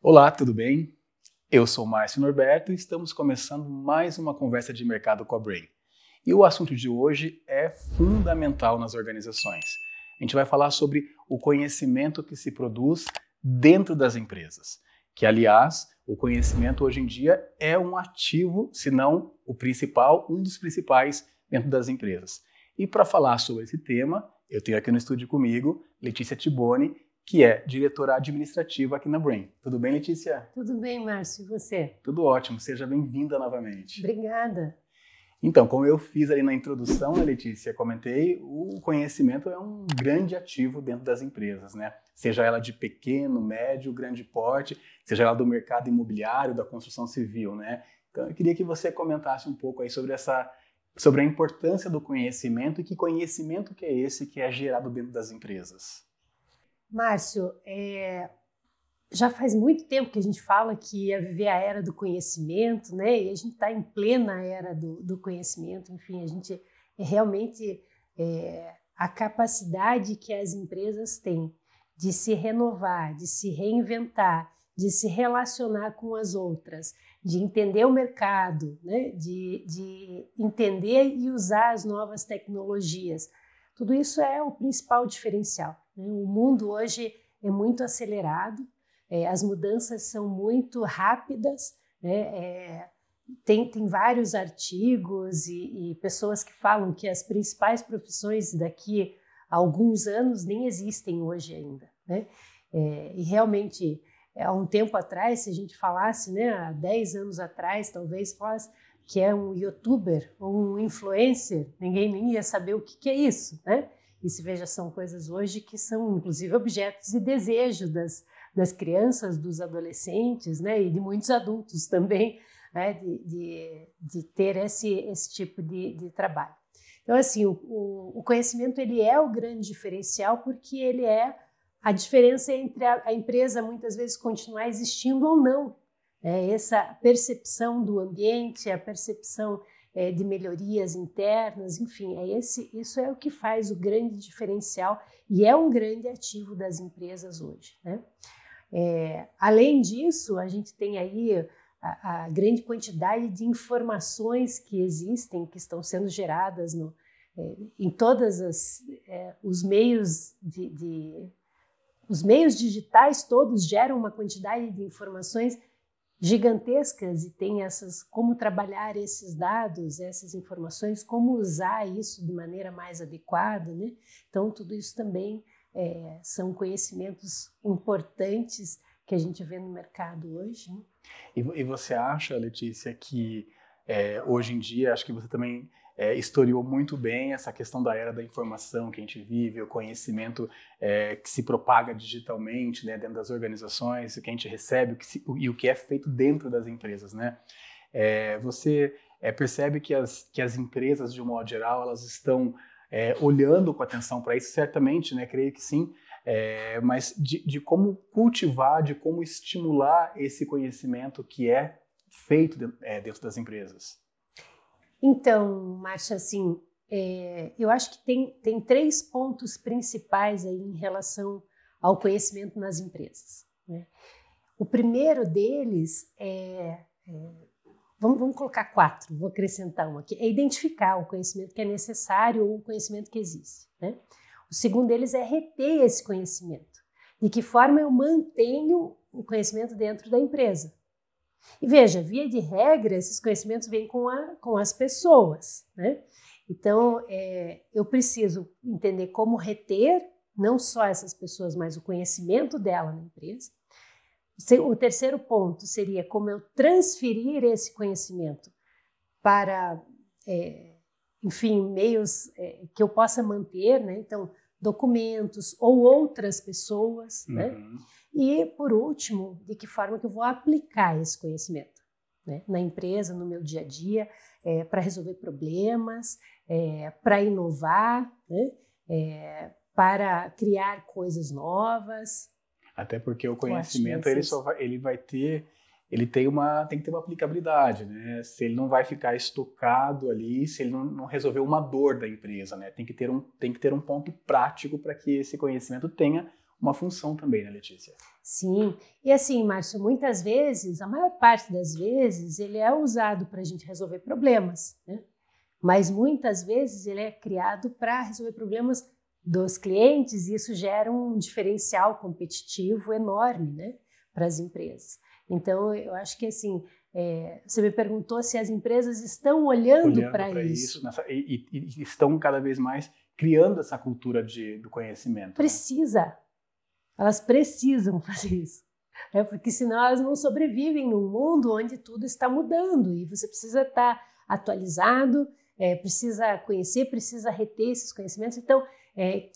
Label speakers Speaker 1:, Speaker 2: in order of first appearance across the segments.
Speaker 1: Olá, tudo bem? Eu sou Márcio Norberto e estamos começando mais uma conversa de mercado com a Brain. E o assunto de hoje é fundamental nas organizações. A gente vai falar sobre o conhecimento que se produz dentro das empresas, que, aliás, o conhecimento hoje em dia é um ativo, se não o principal, um dos principais dentro das empresas. E para falar sobre esse tema, eu tenho aqui no estúdio comigo Letícia Tiboni, que é diretora administrativa aqui na Brain. Tudo bem, Letícia?
Speaker 2: Tudo bem, Márcio, e você?
Speaker 1: Tudo ótimo, seja bem-vinda novamente.
Speaker 2: Obrigada.
Speaker 1: Então, como eu fiz ali na introdução, né, Letícia, comentei, o conhecimento é um grande ativo dentro das empresas, né? Seja ela de pequeno, médio, grande porte, seja ela do mercado imobiliário, da construção civil, né? Então, eu queria que você comentasse um pouco aí sobre a importância do conhecimento e que conhecimento que é esse que é gerado dentro das empresas.
Speaker 2: Márcio, já faz muito tempo que a gente fala que ia viver a era do conhecimento, né? E a gente está em plena era do conhecimento. Enfim, a gente realmente a capacidade que as empresas têm de se renovar, de se reinventar, de se relacionar com as outras, de entender o mercado, né? de entender e usar as novas tecnologias. Tudo isso é o principal diferencial. O mundo hoje é muito acelerado, as mudanças são muito rápidas, né? Tem vários artigos e pessoas que falam que as principais profissões daqui a alguns anos nem existem hoje ainda, né? E realmente, há um tempo atrás, se a gente falasse, né, há 10 anos atrás, talvez falasse que é um youtuber ou um influencer, ninguém nem ia saber o que é isso, né? E se veja, são coisas hoje que são, inclusive, objetos de desejo das crianças, dos adolescentes, né? E de muitos adultos também, né? de ter esse tipo de trabalho. Então, assim, o conhecimento ele é o grande diferencial porque ele é a diferença entre a empresa, muitas vezes, continuar existindo ou não. Essa percepção do ambiente, a percepção de melhorias internas, enfim, isso é o que faz o grande diferencial e é um grande ativo das empresas hoje, né? Além disso, a gente tem aí a grande quantidade de informações que existem, que estão sendo geradas em todos os meios os meios digitais todos geram uma quantidade de informações gigantescas e tem como trabalhar esses dados, essas informações, como usar isso de maneira mais adequada, né? Então, tudo isso também são conhecimentos importantes que a gente vê no mercado hoje, né?
Speaker 1: E você acha, Letícia, que hoje em dia, acho que você também historiou muito bem essa questão da era da informação que a gente vive, o conhecimento que se propaga digitalmente, né, dentro das organizações, o que a gente recebe e o que é feito dentro das empresas, né? Você percebe que as empresas, de um modo geral, elas estão olhando com atenção para isso, certamente, né? Creio que sim, mas de como cultivar, de como estimular esse conhecimento que é feito dentro das empresas.
Speaker 2: Então, Márcia, assim, eu acho que tem 3 pontos principais aí em relação ao conhecimento nas empresas, né? O primeiro deles vamos colocar 4, vou acrescentar um aqui, é identificar o conhecimento que é necessário ou o conhecimento que existe, né? O segundo deles é reter esse conhecimento. De que forma eu mantenho o conhecimento dentro da empresa? E veja, via de regra, esses conhecimentos vêm com as pessoas, né? Então, eu preciso entender como reter não só essas pessoas, mas o conhecimento dela na empresa. O terceiro ponto seria como eu transferir esse conhecimento para, enfim, meios que eu possa manter, né? Então, documentos ou outras pessoas, né? E, por último, de que forma que eu vou aplicar esse conhecimento, né, na empresa, no meu dia a dia, para resolver problemas, para inovar, né, para criar coisas novas.
Speaker 1: Até porque o conhecimento tem que ter uma aplicabilidade, né? Se ele não vai ficar estocado ali, se ele não resolver uma dor da empresa, né? Tem que ter um ponto prático para que esse conhecimento tenha uma função também, né, Letícia?
Speaker 2: Sim, e assim, Márcio, muitas vezes, a maior parte das vezes, ele é usado para a gente resolver problemas, né? Mas muitas vezes ele é criado para resolver problemas dos clientes e isso gera um diferencial competitivo enorme, né, para as empresas. Então, eu acho que assim, você me perguntou se as empresas estão olhando para isso.
Speaker 1: E estão cada vez mais criando essa cultura do conhecimento.
Speaker 2: Precisa. Elas precisam fazer isso. Porque senão elas não sobrevivem num mundo onde tudo está mudando e você precisa estar atualizado, precisa conhecer, precisa reter esses conhecimentos. Então,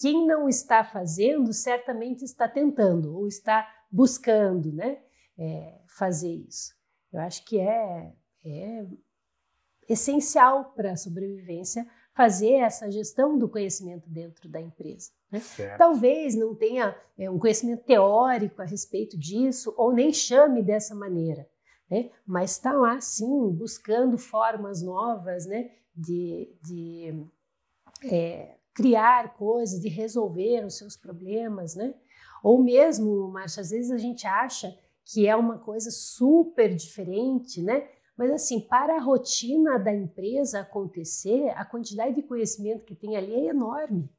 Speaker 2: quem não está fazendo, certamente está tentando ou está buscando, né, fazer isso. Eu acho que é essencial para a sobrevivência fazer essa gestão do conhecimento dentro da empresa. Né? Talvez não tenha um conhecimento teórico a respeito disso ou nem chame dessa maneira, né? Mas está lá, sim, buscando formas novas, né, de criar coisas, de resolver os seus problemas, né? Ou mesmo, Márcia, às vezes a gente acha que é uma coisa super diferente, né? Mas assim, para a rotina da empresa acontecer, a quantidade de conhecimento que tem ali é enorme,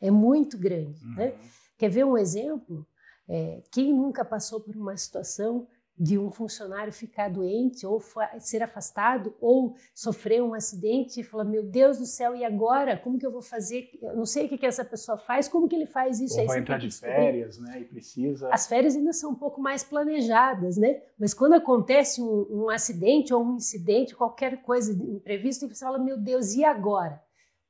Speaker 2: é muito grande, né? Quer ver um exemplo? Quem nunca passou por uma situação de um funcionário ficar doente ou ser afastado ou sofrer um acidente e falar, meu Deus do céu, e agora? Como que eu vou fazer? Eu não sei o que essa pessoa faz, como que ele faz isso?
Speaker 1: Ou vai entrar de férias, né, e precisa...
Speaker 2: As férias ainda são um pouco mais planejadas, né? Mas quando acontece um acidente ou um incidente, qualquer coisa imprevista, você fala, meu Deus, e agora?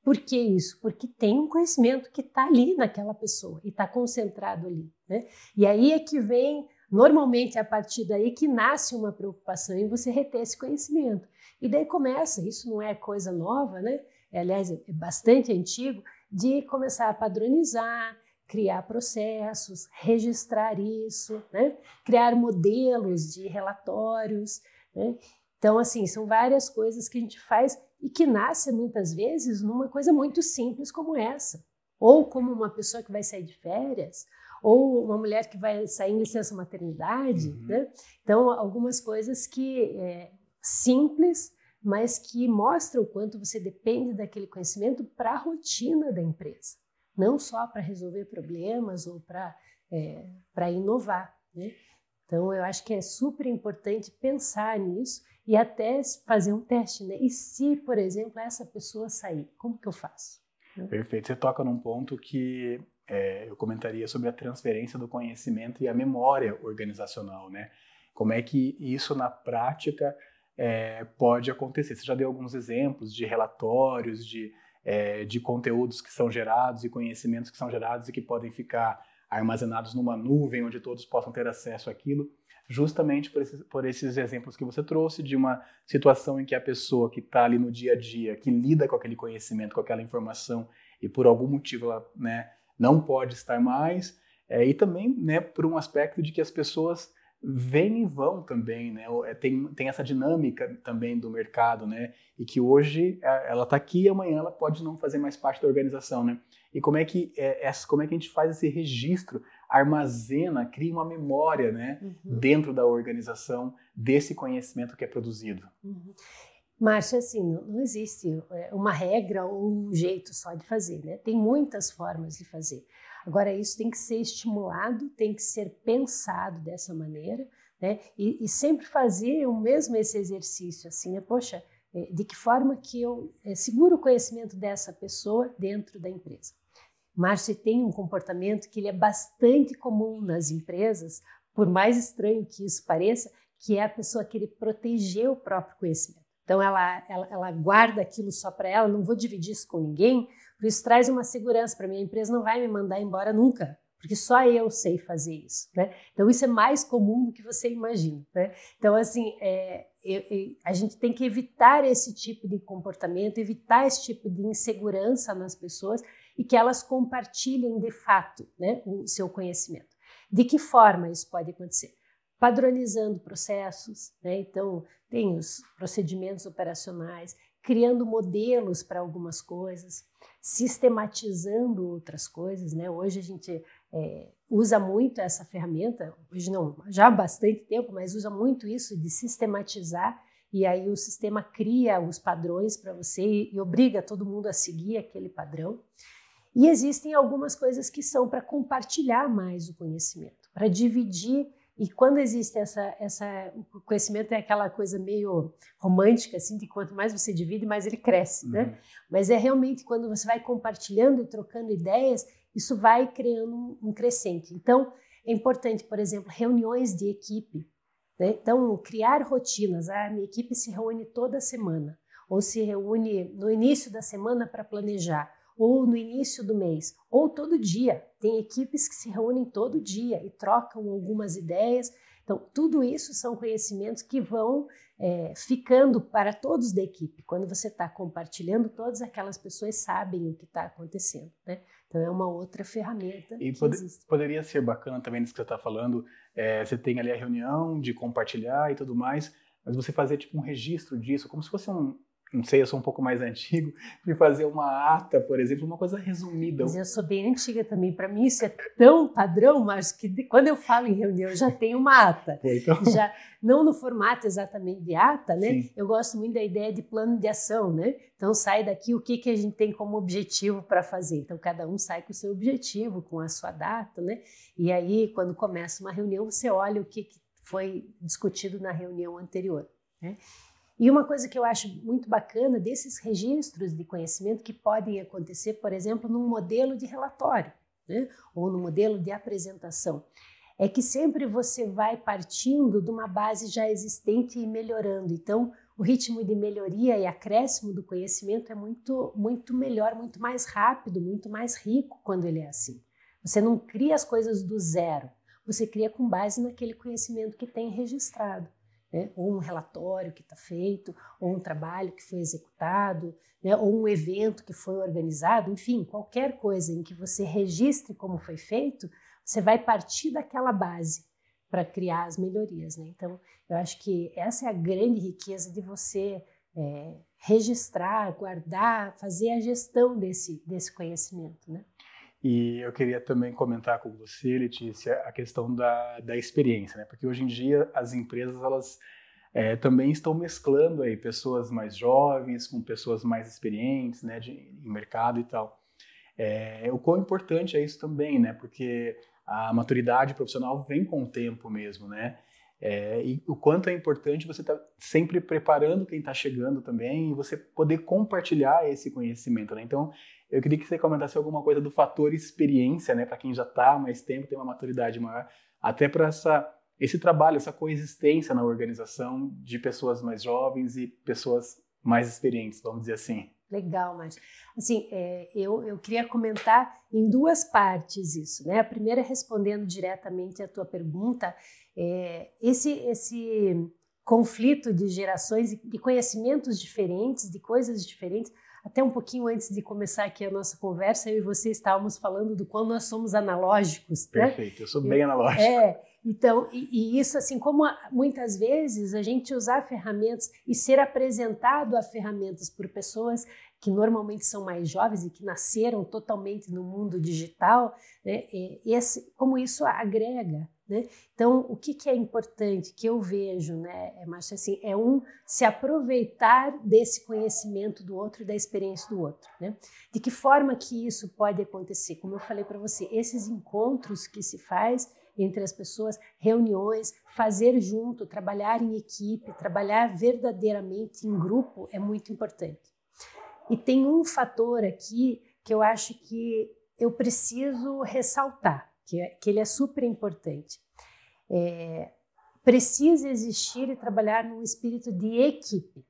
Speaker 2: Por que isso? Porque tem um conhecimento que está ali naquela pessoa e está concentrado ali, né? E aí é que vem... Normalmente é a partir daí que nasce uma preocupação em você reter esse conhecimento. E daí começa, isso não é coisa nova, né? Aliás, é bastante antigo, de começar a padronizar, criar processos, registrar isso, né? Criar modelos de relatórios, né? Então, assim, são várias coisas que a gente faz e que nasce muitas vezes numa coisa muito simples como essa. Ou como uma pessoa que vai sair de férias, ou uma mulher que vai sair em licença maternidade, né? Então, algumas coisas que simples, mas que mostram o quanto você depende daquele conhecimento para a rotina da empresa, não só para resolver problemas ou para inovar, né? Então, eu acho que é super importante pensar nisso e até fazer um teste, né? E se, por exemplo, essa pessoa sair, como que eu faço?
Speaker 1: Perfeito. Você toca num ponto que eu comentaria sobre a transferência do conhecimento e a memória organizacional, né? Como é que isso na prática pode acontecer? Você já deu alguns exemplos de relatórios, de conteúdos que são gerados e conhecimentos que são gerados e que podem ficar armazenados numa nuvem onde todos possam ter acesso àquilo, justamente por esses exemplos que você trouxe de uma situação em que a pessoa que está ali no dia a dia, que lida com aquele conhecimento, com aquela informação e por algum motivo ela, né, não pode estar mais, e também, né, por um aspecto de que as pessoas vêm e vão também, né, tem essa dinâmica também do mercado, né, e que hoje ela está aqui e amanhã ela pode não fazer mais parte da organização, né, e como é que a gente faz esse registro, armazena, cria uma memória, né, dentro da organização desse conhecimento que é produzido.
Speaker 2: Márcia, assim, não existe uma regra ou um jeito só de fazer, né? Tem muitas formas de fazer. Agora, isso tem que ser estimulado, tem que ser pensado dessa maneira, né? E sempre fazer esse exercício, assim, né? Poxa, de que forma que eu seguro o conhecimento dessa pessoa dentro da empresa? Márcia tem um comportamento que ele é bastante comum nas empresas, por mais estranho que isso pareça, que é a pessoa querer proteger o próprio conhecimento. Então, ela guarda aquilo só para ela, não vou dividir isso com ninguém, porque isso traz uma segurança para mim. A empresa não vai me mandar embora nunca, porque só eu sei fazer isso, né? Então, isso é mais comum do que você imagina, né? Então, assim, a gente tem que evitar esse tipo de comportamento, evitar esse tipo de insegurança nas pessoas e que elas compartilhem de fato, né, o seu conhecimento. De que forma isso pode acontecer? Padronizando processos, né? Então tem os procedimentos operacionais, criando modelos para algumas coisas, sistematizando outras coisas, né? Hoje a gente usa muito essa ferramenta, hoje não, já há bastante tempo, mas usa muito isso de sistematizar, e aí o sistema cria os padrões para você e obriga todo mundo a seguir aquele padrão. E existem algumas coisas que são para compartilhar mais o conhecimento, para dividir. E quando existe o conhecimento é aquela coisa meio romântica, assim, de quanto mais você divide, mais ele cresce, né? Mas é realmente quando você vai compartilhando e trocando ideias, isso vai criando um crescente. Então, é importante, por exemplo, reuniões de equipe, né? Então, criar rotinas. A minha equipe se reúne toda semana, ou se reúne no início da semana para planejar, ou no início do mês, ou todo dia. Tem equipes que se reúnem todo dia e trocam algumas ideias. Então, tudo isso são conhecimentos que vão ficando para todos da equipe. Quando você está compartilhando, todas aquelas pessoas sabem o que está acontecendo, né? Então, é uma outra ferramenta que existe.
Speaker 1: Poderia ser bacana também nisso que você está falando, você tem ali a reunião de compartilhar e tudo mais, mas você fazer tipo um registro disso, como se fosse não sei, eu sou um pouco mais antigo, de fazer uma ata, por exemplo, uma coisa resumida.
Speaker 2: Mas eu sou bem antiga também. Para mim isso é tão padrão, mas que quando eu falo em reunião, eu já tenho uma ata.
Speaker 1: Então...
Speaker 2: Já, não no formato exatamente de ata, né?
Speaker 1: Sim.
Speaker 2: Eu gosto muito da ideia de plano de ação, né? Então sai daqui o que a gente tem como objetivo para fazer. Então cada um sai com o seu objetivo, com a sua data, né? E aí quando começa uma reunião, você olha o que foi discutido na reunião anterior, né? E uma coisa que eu acho muito bacana desses registros de conhecimento que podem acontecer, por exemplo, num modelo de relatório, né? Ou no modelo de apresentação, é que sempre você vai partindo de uma base já existente e melhorando. Então, o ritmo de melhoria e acréscimo do conhecimento é muito, muito melhor, muito mais rápido, muito mais rico quando ele é assim. Você não cria as coisas do zero, você cria com base naquele conhecimento que tem registrado. Né? Ou um relatório que está feito, ou um trabalho que foi executado, né? Ou um evento que foi organizado, enfim, qualquer coisa em que você registre como foi feito, você vai partir daquela base para criar as melhorias, né? Então, eu acho que essa é a grande riqueza de você registrar, guardar, fazer a gestão desse conhecimento, né?
Speaker 1: E eu queria também comentar com você, Letícia, a questão da experiência, né? Porque hoje em dia as empresas elas também estão mesclando aí pessoas mais jovens com pessoas mais experientes, né, em mercado e tal. O quão importante é isso também, né? Porque a maturidade profissional vem com o tempo mesmo, né? E o quanto é importante você estar sempre preparando quem está chegando também e você poder compartilhar esse conhecimento, né? Então, eu queria que você comentasse alguma coisa do fator experiência, né? Para quem já está há mais tempo, tem uma maturidade maior, até para esse trabalho, essa coexistência na organização de pessoas mais jovens e pessoas mais experientes, vamos dizer assim.
Speaker 2: Legal, Márcio. Assim, eu queria comentar em duas partes isso, né? A primeira, respondendo diretamente à tua pergunta, esse conflito de gerações, de conhecimentos diferentes, de coisas diferentes. Até um pouquinho antes de começar aqui a nossa conversa, eu e você estávamos falando do quão nós somos analógicos, né?
Speaker 1: Perfeito, eu sou bem analógico.
Speaker 2: Então, e isso assim, como muitas vezes a gente usar ferramentas e ser apresentado a ferramentas por pessoas que normalmente são mais jovens e que nasceram totalmente no mundo digital, né? Como isso agrega, né? Então, o que é importante que eu vejo, né, Márcio, assim, se aproveitar desse conhecimento do outro e da experiência do outro, né? De que forma que isso pode acontecer? Como eu falei para você, esses encontros que se faz entre as pessoas, reuniões, fazer junto, trabalhar em equipe, trabalhar verdadeiramente em grupo é muito importante. E tem um fator aqui que eu acho que eu preciso ressaltar, que ele é super importante. Precisa existir e trabalhar num espírito de equipe,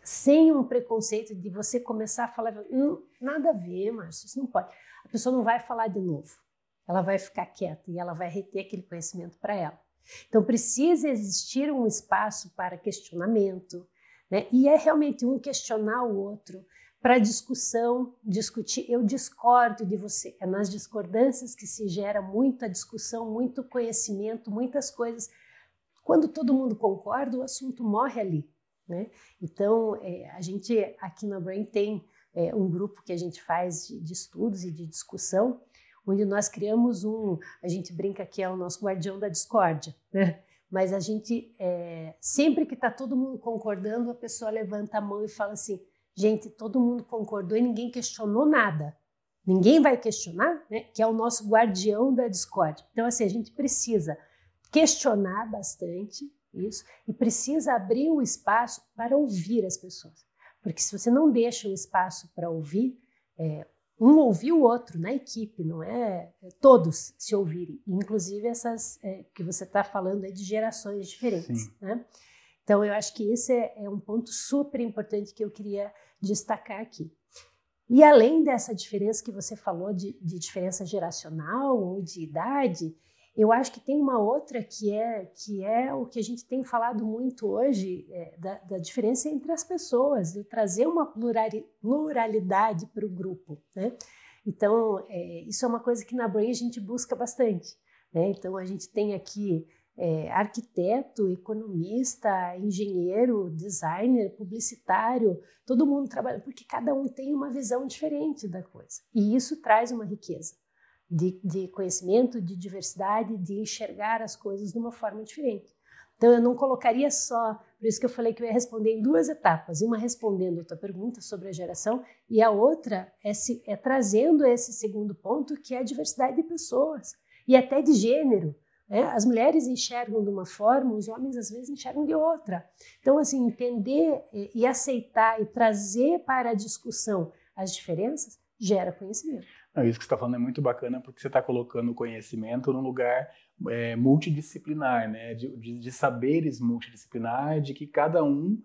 Speaker 2: sem um preconceito de você começar a falar, nada a ver, Márcio, isso não pode. A pessoa não vai falar de novo, ela vai ficar quieta e ela vai reter aquele conhecimento para ela. Então precisa existir um espaço para questionamento, né? E é realmente um questionar o outro, para discussão, discutir. Eu discordo de você. É nas discordâncias que se gera muita discussão, muito conhecimento, muitas coisas. Quando todo mundo concorda, o assunto morre ali, né? Então, a gente aqui na Brain tem um grupo que a gente faz de estudos e de discussão, onde nós criamos a gente brinca que é o nosso guardião da discórdia, né? Mas a gente, sempre que está todo mundo concordando, a pessoa levanta a mão e fala assim, gente, todo mundo concordou e ninguém questionou nada. Ninguém vai questionar, né? Que é o nosso guardião da discórdia. Então, assim, a gente precisa questionar bastante isso e precisa abrir o espaço para ouvir as pessoas. Porque se você não deixa o espaço para ouvir, um ouvir o outro na equipe, não é todos se ouvirem, inclusive essas que você está falando aí de gerações diferentes, né? Então, eu acho que esse é um ponto super importante que eu queria destacar aqui. E além dessa diferença que você falou de diferença geracional ou de idade, eu acho que tem uma outra que é o que a gente tem falado muito hoje, da diferença entre as pessoas, de trazer uma pluralidade para o grupo, né? Então, isso é uma coisa que na Brain a gente busca bastante, né? Então, a gente tem aqui arquiteto, economista, engenheiro, designer, publicitário, todo mundo trabalha, porque cada um tem uma visão diferente da coisa. E isso traz uma riqueza de conhecimento, de diversidade, de enxergar as coisas de uma forma diferente. Então, eu não colocaria só, por isso que eu falei que eu ia responder em 2 etapas, uma respondendo a tua pergunta sobre a geração e a outra é trazendo esse segundo ponto, que é a diversidade de pessoas e até de gênero. As mulheres enxergam de uma forma, os homens às vezes enxergam de outra. Então, assim, entender e aceitar e trazer para a discussão as diferenças gera conhecimento.
Speaker 1: Não, isso que você está falando é muito bacana, porque você está colocando o conhecimento num lugar multidisciplinar, né? De saberes multidisciplinar, de que cada um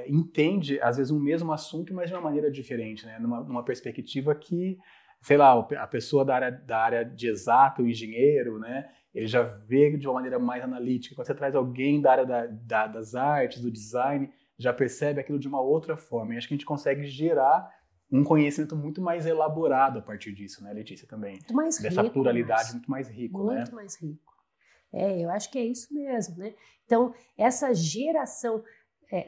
Speaker 1: entende, às vezes, um mesmo assunto, mas de uma maneira diferente, né? Numa perspectiva que, sei lá, a pessoa da área de exato, o engenheiro, né? Ele já vê de uma maneira mais analítica. Quando você traz alguém da área das artes, do design, já percebe aquilo de uma outra forma. E acho que a gente consegue gerar um conhecimento muito mais elaborado a partir disso, né, Letícia, também?
Speaker 2: Muito mais rico.
Speaker 1: Dessa pluralidade muito mais rico, né?
Speaker 2: Muito mais rico. Eu acho que é isso mesmo, né? Então, essa geração,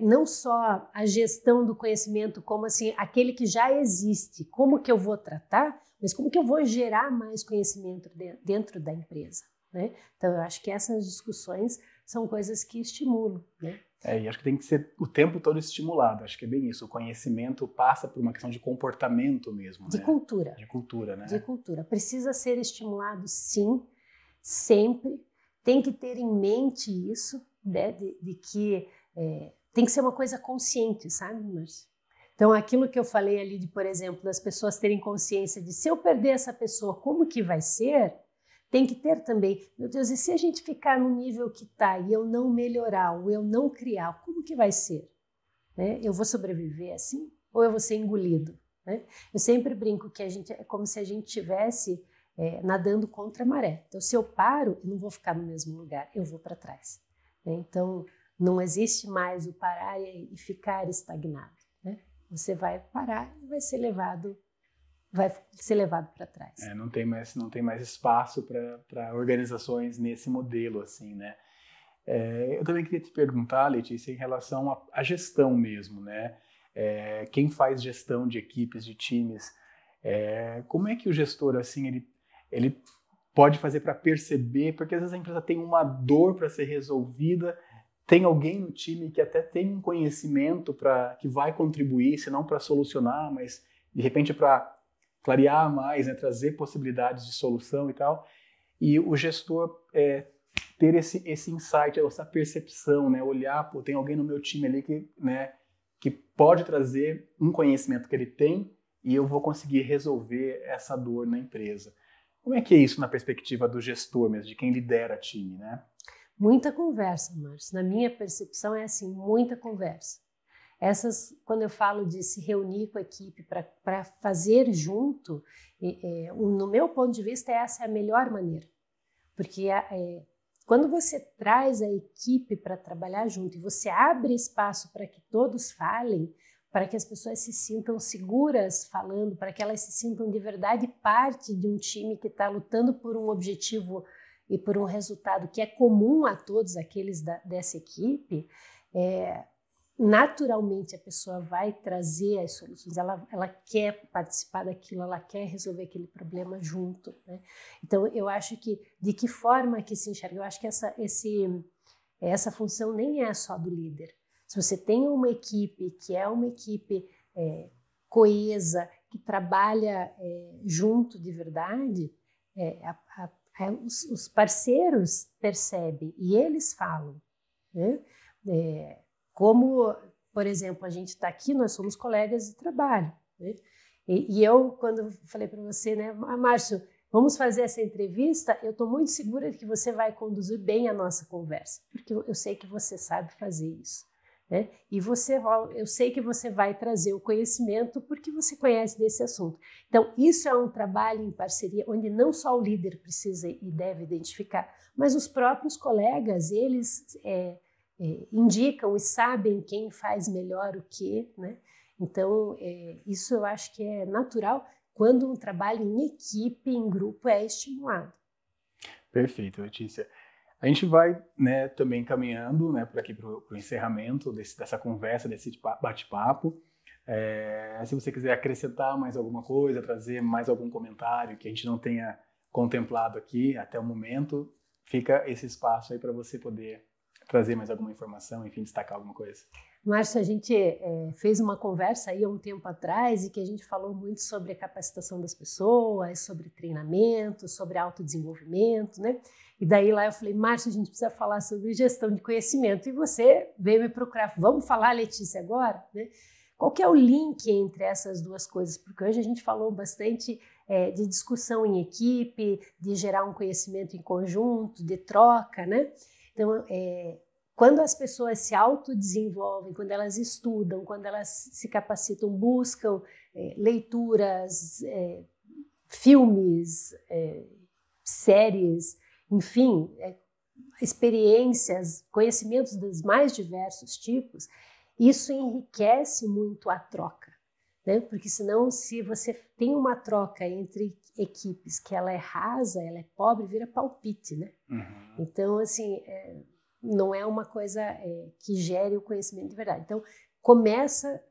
Speaker 2: não só a gestão do conhecimento como assim, aquele que já existe, como que eu vou tratar, mas como que eu vou gerar mais conhecimento dentro da empresa, né? Então, eu acho que essas discussões são coisas que estimulam, né?
Speaker 1: E acho que tem que ser o tempo todo estimulado. Acho que é bem isso. O conhecimento passa por uma questão de comportamento mesmo,
Speaker 2: de
Speaker 1: né?
Speaker 2: cultura.
Speaker 1: De cultura, né?
Speaker 2: De cultura. Precisa ser estimulado, sim, sempre. Tem que ter em mente isso, né? De que tem que ser uma coisa consciente, sabe, Márcio? Então, aquilo que eu falei ali de, por exemplo, das pessoas terem consciência de se eu perder essa pessoa, como que vai ser? Tem que ter também, meu Deus, e se a gente ficar no nível que está e eu não melhorar ou eu não criar, como que vai ser? Né? Eu vou sobreviver assim? Ou eu vou ser engolido? Né? Eu sempre brinco que é como se a gente estivesse nadando contra a maré. Então, se eu paro, eu não vou ficar no mesmo lugar, eu vou para trás. Né? Então, não existe mais o parar e ficar estagnado. Né? Você vai parar e vai ser levado para trás.
Speaker 1: Não tem mais espaço para organizações nesse modelo, assim, né? Eu também queria te perguntar, Letícia, em relação à gestão mesmo, né? Quem faz gestão de equipes, de times, como é que o gestor, assim, ele pode fazer para perceber, porque às vezes a empresa tem uma dor para ser resolvida, tem alguém no time que até tem um conhecimento que vai contribuir, se não para solucionar, mas de repente para clarear mais, né, trazer possibilidades de solução e tal, e o gestor ter esse insight, essa percepção, né, olhar, pô, tem alguém no meu time ali que pode trazer um conhecimento que ele tem e eu vou conseguir resolver essa dor na empresa. Como é que é isso na perspectiva do gestor mesmo, de quem lidera time, né?
Speaker 2: Muita conversa, Márcio. Na minha percepção é assim, muita conversa. Quando eu falo de se reunir com a equipe para fazer junto, no meu ponto de vista, essa é a melhor maneira. Porque quando você traz a equipe para trabalhar junto e você abre espaço para que todos falem, para que as pessoas se sintam seguras falando, para que elas se sintam de verdade parte de um time que está lutando por um objetivo e por um resultado que é comum a todos aqueles dessa equipe, naturalmente a pessoa vai trazer as soluções, ela quer participar daquilo, ela quer resolver aquele problema junto, né? Então, eu acho que, de que forma que se enxerga? Eu acho que essa função nem é só do líder. Se você tem uma equipe que é uma equipe coesa, que trabalha junto de verdade, os parceiros percebem e eles falam, né? Como, por exemplo, a gente está aqui, nós somos colegas de trabalho, né? E eu, quando falei para você, né, Márcio, vamos fazer essa entrevista, eu estou muito segura de que você vai conduzir bem a nossa conversa, porque eu sei que você sabe fazer isso, né? E eu sei que você vai trazer o conhecimento porque você conhece desse assunto. Então, isso é um trabalho em parceria, onde não só o líder precisa e deve identificar, mas os próprios colegas, eles indicam e sabem quem faz melhor o quê, né? Então, isso eu acho que é natural quando um trabalho em equipe, em grupo, é estimulado.
Speaker 1: Perfeito, Letícia. A gente vai, né, também caminhando, né, por aqui para o encerramento dessa conversa, desse bate-papo. Se você quiser acrescentar mais alguma coisa, trazer mais algum comentário que a gente não tenha contemplado aqui até o momento, fica esse espaço aí para você poder trazer mais alguma informação, enfim, destacar alguma coisa.
Speaker 2: Márcio, a gente fez uma conversa aí há um tempo atrás e que a gente falou muito sobre a capacitação das pessoas, sobre treinamento, sobre autodesenvolvimento, né? E daí lá eu falei, Márcio, a gente precisa falar sobre gestão de conhecimento. E você veio me procurar, vamos falar, Letícia, agora? Né? Qual que é o link entre essas duas coisas? Porque hoje a gente falou bastante de discussão em equipe, de gerar um conhecimento em conjunto, de troca, né? Então, quando as pessoas se autodesenvolvem, quando elas estudam, quando elas se capacitam, buscam leituras, filmes, séries, enfim, experiências, conhecimentos dos mais diversos tipos, isso enriquece muito a troca, né? Porque senão, se você tem uma troca entre equipes que ela é rasa, ela é pobre, vira palpite, né?
Speaker 1: Uhum.
Speaker 2: Então, assim, não é uma coisa que gere o conhecimento de verdade. Então,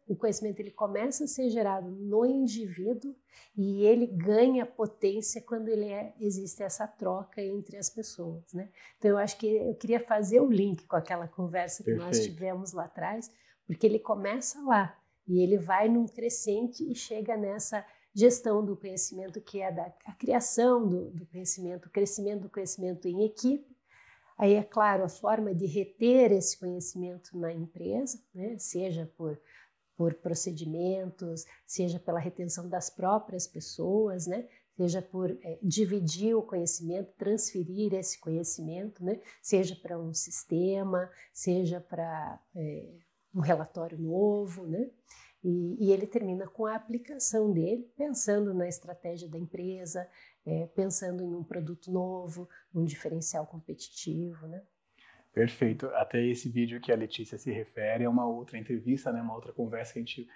Speaker 2: o conhecimento ele começa a ser gerado no indivíduo e ele ganha potência quando existe essa troca entre as pessoas, né? Então, eu acho que eu queria fazer o link com aquela conversa que nós tivemos lá atrás, porque ele começa lá e ele vai num crescente e chega nessa gestão do conhecimento, que é a criação do conhecimento, o crescimento do conhecimento em equipe. Aí, é claro, a forma de reter esse conhecimento na empresa, né? Seja por procedimentos, seja pela retenção das próprias pessoas, né? Seja por dividir o conhecimento, transferir esse conhecimento, né? Seja para um sistema, seja para um relatório novo, né? E ele termina com a aplicação dele, pensando na estratégia da empresa, pensando em um produto novo, um diferencial competitivo, né?
Speaker 1: Perfeito. Até esse vídeo que a Letícia se refere é uma outra entrevista, né? Uma outra conversa que a gente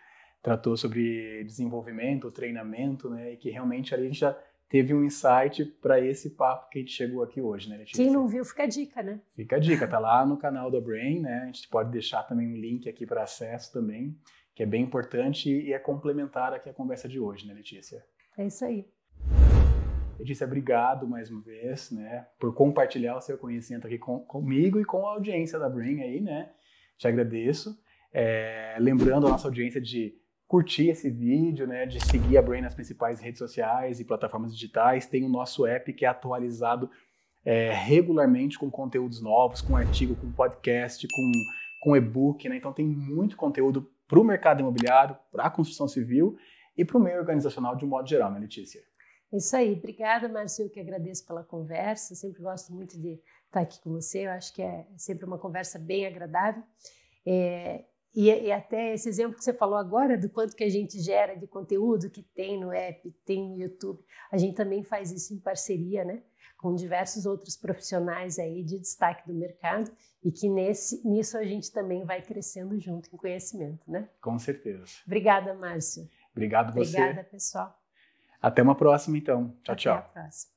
Speaker 1: tratou sobre desenvolvimento, treinamento, né? E que realmente ali a gente já teve um insight para esse papo que a gente chegou aqui hoje, né, Letícia?
Speaker 2: Quem não viu, fica a dica, né?
Speaker 1: Fica a dica, tá lá no canal da Brain, né? A gente pode deixar também um link aqui para acesso também, que é bem importante e é complementar aqui a conversa de hoje, né, Letícia?
Speaker 2: É isso aí.
Speaker 1: Letícia, obrigado mais uma vez, né, por compartilhar o seu conhecimento aqui comigo e com a audiência da Brain aí, né? Te agradeço. Lembrando a nossa audiência de curtir esse vídeo, né, de seguir a Brain nas principais redes sociais e plataformas digitais. Tem o nosso app que é atualizado regularmente com conteúdos novos, com artigo, com podcast, com e-book, né? Então tem muito conteúdo para o mercado imobiliário, para a construção civil e para o meio organizacional de um modo geral, né, Letícia?
Speaker 2: É isso aí. Obrigada, Márcio, eu que agradeço pela conversa. Eu sempre gosto muito de estar aqui com você. Eu acho que é sempre uma conversa bem agradável. E até esse exemplo que você falou agora, do quanto que a gente gera de conteúdo que tem no app, tem no YouTube, a gente também faz isso em parceria, né, com diversos outros profissionais aí de destaque do mercado e que nisso a gente também vai crescendo junto em conhecimento, né?
Speaker 1: Com certeza.
Speaker 2: Obrigada, Márcio.
Speaker 1: Obrigado você.
Speaker 2: Obrigada, pessoal.
Speaker 1: Até uma próxima, então. Tchau, tchau.
Speaker 2: Até a próxima.